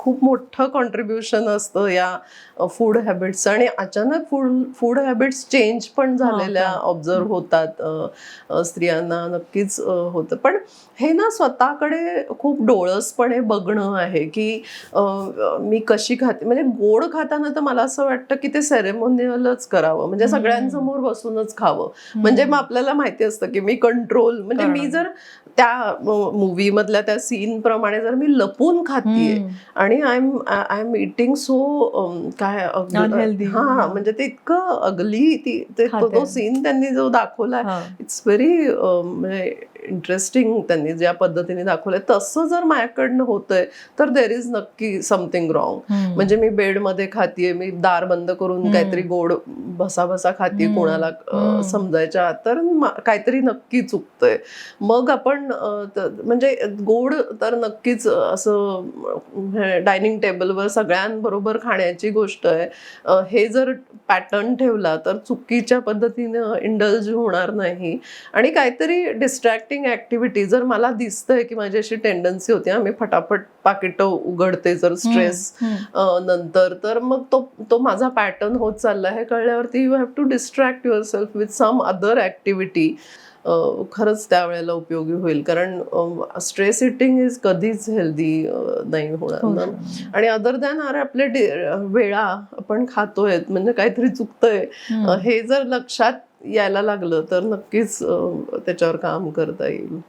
खूप मोठं कॉन्ट्रीब्युशन असतं या फूड हॅबिट्स. आणि अचानक फूड हॅबिट्स चेंज पण झालेल्या ऑब्झर्व होतात स्त्रियांना, नक्कीच होतं. पण हे ना स्वतःकडे खूप डोळसपणे बघणं आहे की मी कशी खाते. म्हणजे गोड खाताना तर मला असं वाटतं की ते सेरेमोनियलच करावं, म्हणजे सगळ्यांसमोर बसूनच खावं. म्हणजे मग आपल्याला माहिती असतं की मी कंट्रोल, म्हणजे मी जर त्या मूवी मधल्या त्या सीन प्रमाणे जर मी लपून खातीये आणि आय एम इटिंग सो काय हा, म्हणजे ते इतकं अगली तो सीन त्यांनी जो दाखवलाय, इट्स व्हेरी म्हणजे इंटरेस्टिंग. त्यांनी ज्या पद्धतीने दाखवलंय तसं जर माझ्याकडनं होतंय तर देर इज नक्की समथिंग रॉंग. म्हणजे मी बेडमध्ये खातीये, मी दार बंद करून काहीतरी गोड भसा खातीये कोणाला समजायच्या, तर काहीतरी नक्की चुकतंय. मग आपण म्हणजे गोड तर नक्कीच असं डायनिंग टेबलवर सगळ्यांबरोबर खाण्याची गोष्ट आहे. हे जर पॅटर्न ठेवला तर चुकीच्या पद्धतीनं इंडल्ज होणार नाही. आणि काहीतरी डिस्ट्रॅक्टिंग ऍक्टिव्हिटी जर मला दिसतंय की माझी अशी टेंडन्सी होती, मी फटाफट पाकिट उघडते जर स्ट्रेस नंतर, तर मग तो माझा पॅटर्न होत चालला हे कळल्यावरती you have to distract yourself with some other activity. खरंच त्यावेळेला उपयोगी होईल. कारण स्ट्रेस इटिंग इज कधीच हेल्दी नाही होणार ना. आणि अदर दॅन आपले वेळा आपण खातोय म्हणजे काहीतरी चुकतंय हे जर लक्षात यायला लागलं तर नक्कीच त्याच्यावर काम करता येईल.